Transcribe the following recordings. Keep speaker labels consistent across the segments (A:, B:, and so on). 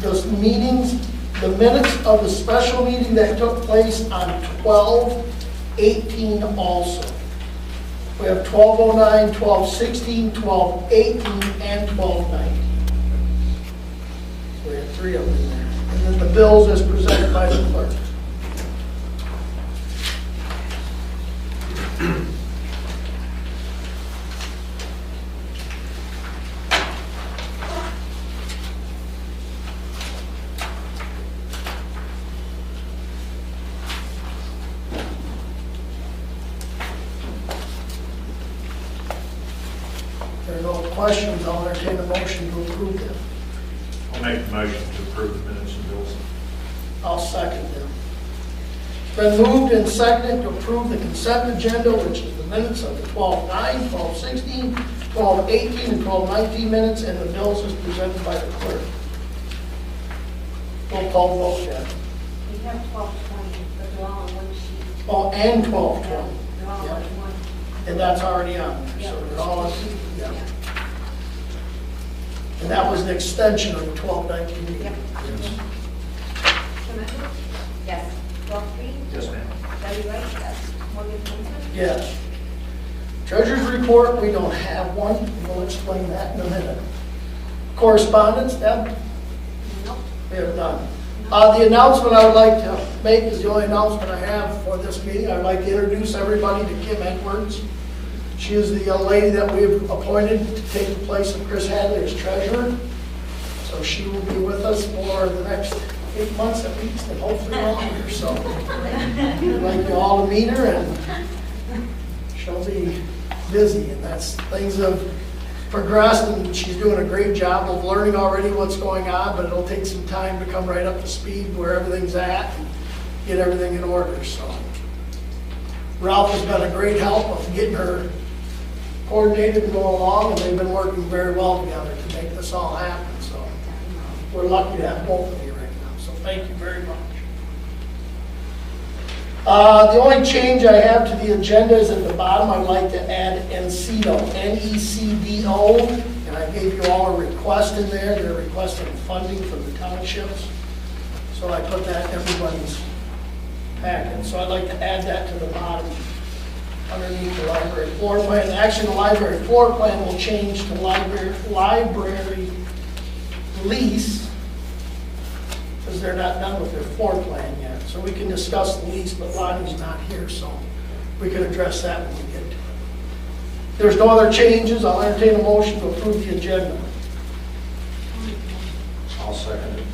A: those meetings, the minutes of the special meeting that took place on 12/18 also. We have 12:09, 12:16, 12:18, and 12:19. So we have 3 of them in there. And then the bills as presented by the clerk. If there are no questions, I'll entertain a motion to approve them.
B: I'll make the motion to approve the minutes and bills.
A: I'll second them. It's been moved and seconded to approve the consent agenda, which is the minutes of the 12/9, 12/16, 12/18, and 12/19 minutes, and the bills as presented by the clerk. Roll call vote, Jen.
C: We have 12/20, but they're all on one sheet.
A: Oh, and 12/20.
C: They're all on one.
A: And that's already on there, so they're all on, yeah. And that was an extension of the 12/19 meeting.
C: Yep.
A: Yes.
C: Schmidt? Yes. Brocktree?
B: Yes, ma'am.
C: Debbie Wright? Yes. Morgan Johnson?
A: Yes. Treasurer's report, we don't have one. We'll explain that in a minute. Correspondence, Deb?
C: Nope.
A: We have none. The announcement I would like to make is the only announcement I have for this meeting. I'd like to introduce everybody to Kim Edwards. She is the young lady that we've appointed to take the place of Chris Hadley as treasurer. So she will be with us for the next 8 months at least, and hopefully longer. So I'd like you all to meet her, and she'll be busy. And that's, things have progressed, and she's doing a great job of learning already what's going on, but it'll take some time to come right up to speed where everything's at and get everything in order. So Ralph has been a great help of getting her coordinated and going along, and they've been working very well together to make this all happen. So we're lucky to have both of you right now. So thank you very much. The only change I have to the agenda is at the bottom. I'd like to add NCDO, N-E-C-D-O, and I gave you all a request in there. They're requesting funding from the townships. So I put that in everybody's packet. So I'd like to add that to the bottom underneath the library floor plan. Actually, the library floor plan will change to library lease, because they're not done with their floor plan yet. So we can discuss the lease, but Lonnie's not here, so we can address that when we get to it. If there's no other changes, I'll entertain a motion to approve the agenda.
B: I'll second it.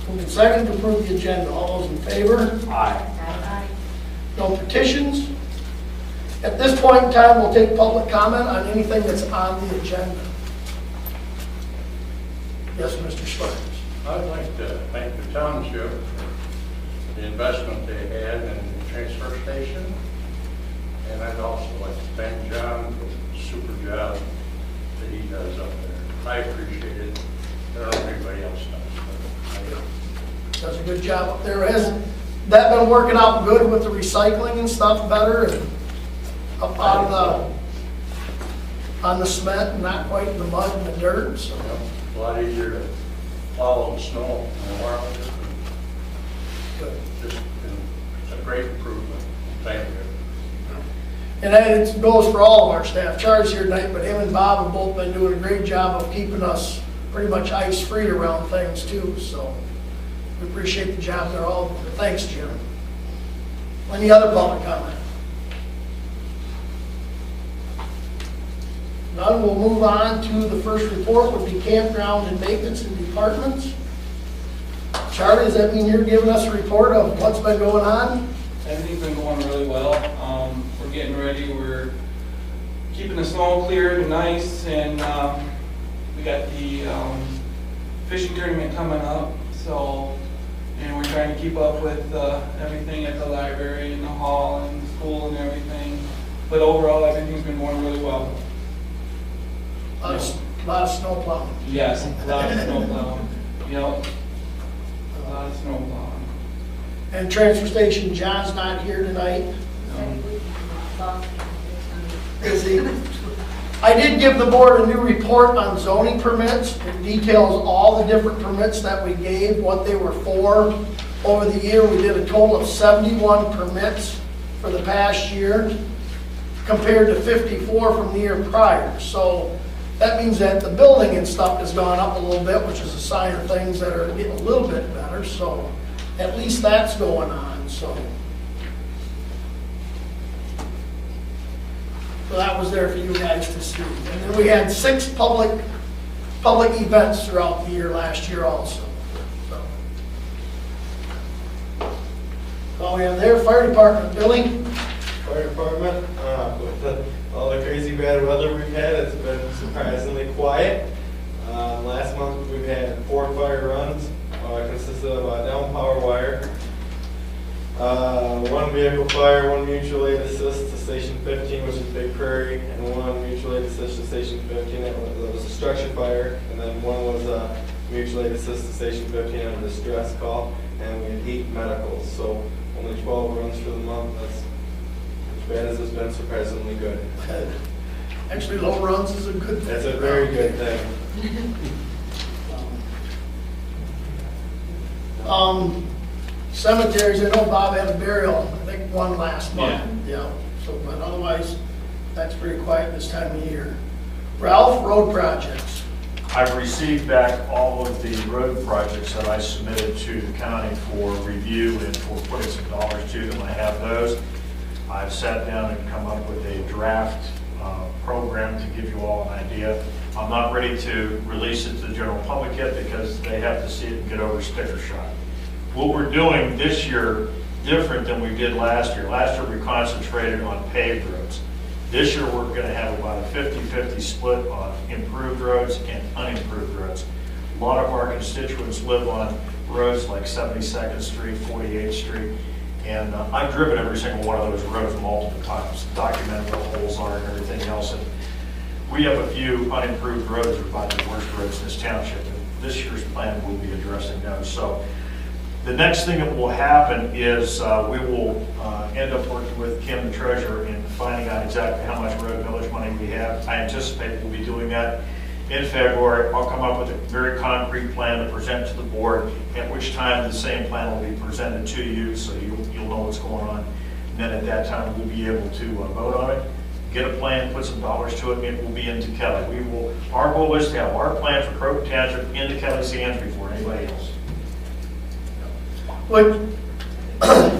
A: Moving second to approve the agenda. All those in favor?
B: Aye.
C: Aye.
A: No petitions? At this point in time, we'll take public comment on anything that's on the agenda. Yes, Mr. Schwartz.
D: I'd like to thank the township for the investment they had in the transfer station. And I'd also like to thank John for the super job that he does up there. I appreciate it. I don't know if anybody else does, but I do.
A: Does a good job up there. Has that been working out good with the recycling and stuff better? And up out of on the cement and not quite in the mud and the dirt? So.
D: You know, a lot easier to follow the snow in the world.
A: Good.
D: Just, it's a great improvement. Thank you.
A: And it goes for all of our staff. Charles here tonight, but him and Bob have both been doing a great job of keeping us pretty much ice-free around things too. So we appreciate the job they're all doing. Thanks, Jim. Any other public comment? None. We'll move on to the first report, would be campground and maintenance and departments. Charlie, does that mean you're giving us a report of what's been going on?
E: Everything's been going really well. We're getting ready. We're keeping the snow cleared and nice, and we got the fishing tournament coming up. So, and we're trying to keep up with everything at the library and the hall and the school and everything. But overall, everything's been going really well.
A: A lot of snow plowing.
E: Yes, a lot of snow plowing. Yep, a lot of snow plowing.
A: And transfer station, John's not here tonight. Is he? I did give the board a new report on zoning permits. It details all the different permits that we gave, what they were for. Over the year, we did a total of 71 permits for the past year, compared to 54 from the year prior. So that means that the building and stuff has gone up a little bit, which is a sign of things that are getting a little bit better. So at least that's going on, so. So that was there for you guys to see. And then we had 6 public events throughout the year last year also. So. Oh, yeah, there, fire department, Billy.
F: Fire department, with all the crazy bad weather we've had, it's been surprisingly quiet. Last month we've had 4 fire runs, consisted of a down power wire, 1 vehicle fire, 1 mutual aid assist to Station 15, which is Big Prairie, and 1 mutual aid assist to Station 15. That was a structure fire, and then 1 was a mutual aid assist to Station 15 on a distress call, and we had 8 medicals, so only 12 runs for the month. That's as bad as it's been, surprisingly good.
A: Actually, low runs is a good thing.
F: That's a very good thing.
A: Cemeteries, I know Bob had a burial, I think 1 last month. Yeah. So, but otherwise, that's pretty quiet this time of year. Ralph, road projects.
B: I've received back all of the road projects that I submitted to the county for review and for putting some dollars to them. I have those. I've sat down and come up with a draft program to give you all an idea. I'm not ready to release it to the general public yet because they have to see it and get over sticker shock. What we're doing this year, different than we did last year. Last year we concentrated on paved roads. This year we're going to have about a 50-50 split on improved roads and unimproved roads. A lot of our constituents live on roads like 72nd Street, 48th Street, and I've driven every single one of those roads multiple times, documented what the holes are and everything else. And we have a few unimproved roads that are about the worst roads in this township, and this year's plan will be addressing those. So the next thing that will happen is we will end up working with Kim, the treasurer, in finding out exactly how much road village money we have. I anticipate we'll be doing that in February. I'll come up with a very concrete plan to present to the board, at which time the same plan will be presented to you, so you'll know what's going on. And then at that time, we'll be able to vote on it, get a plan, put some dollars to it, and it will be into Kelly. Our goal is to have our plan for Croton Township into Kelly's hands before anybody else.
A: But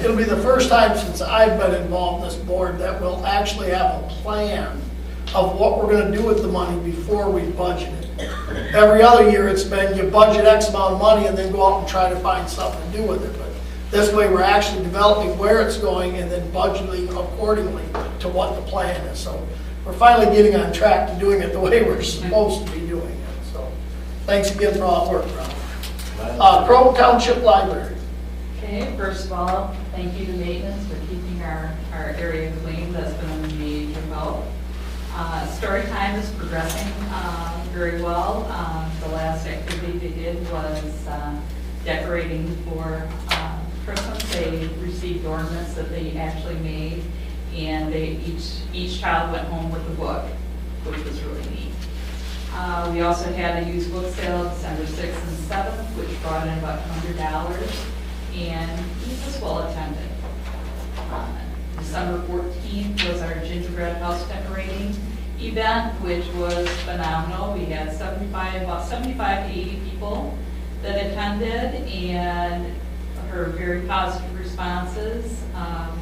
A: it'll be the first time since I've been involved in this board that we'll actually have a plan of what we're going to do with the money before we budget it. Every other year it's been you budget X amount of money and then go out and try to find something to do with it. But this way we're actually developing where it's going and then budgeting accordingly to what the plan is. So we're finally getting on track to doing it the way we're supposed to be doing it. So thanks again for all the work, Ralph. Croton Township Library.
G: Okay, first of all, thank you to maintenance for keeping our area clean. That's been a major help. Story time is progressing very well. The last activity they did was decorating for Christmas. They received ornaments that they actually made, and each child went home with a book, which was really neat. We also had a used book sale December 6th and 7th, which brought in about $100. And it was well attended. December 14th was our gingerbread house decorating event, which was phenomenal. We had about 75 to 80 people that attended, and heard very positive responses.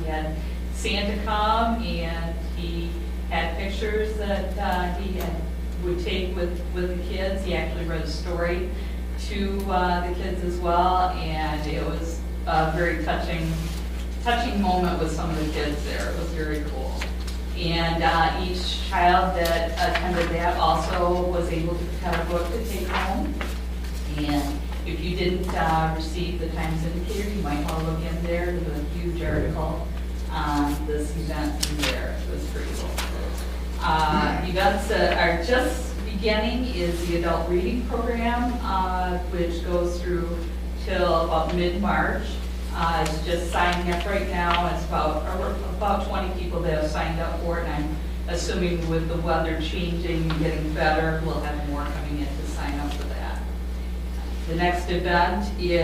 G: We had Santa come, and he had pictures that he would take with the kids. He actually read a story to the kids as well, and it was a very touching moment with some of the kids there. It was very cool. And each child that attended that also was able to pick out a book to take home. And if you didn't receive the Times Indicator, you might want to look in there. There's a huge article on this event in there. It was pretty cool. Events that are just beginning is the adult reading program, which goes through till about mid-March. It's just signing up right now. It's about 20 people that have signed up for it, and I'm assuming with the weather changing and getting better, we'll have more coming in to sign up for that. The next event is